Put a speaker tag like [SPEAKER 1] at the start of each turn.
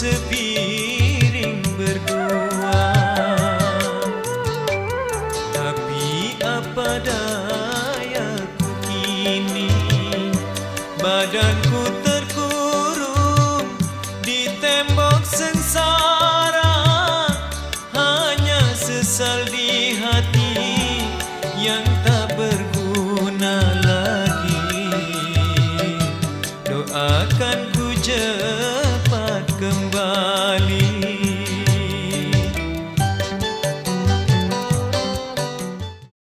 [SPEAKER 1] sepiring berdua. Tapi apa dayaku kini, badanku terkurung di tembok sengsara. Hanya sesal di hati yang tak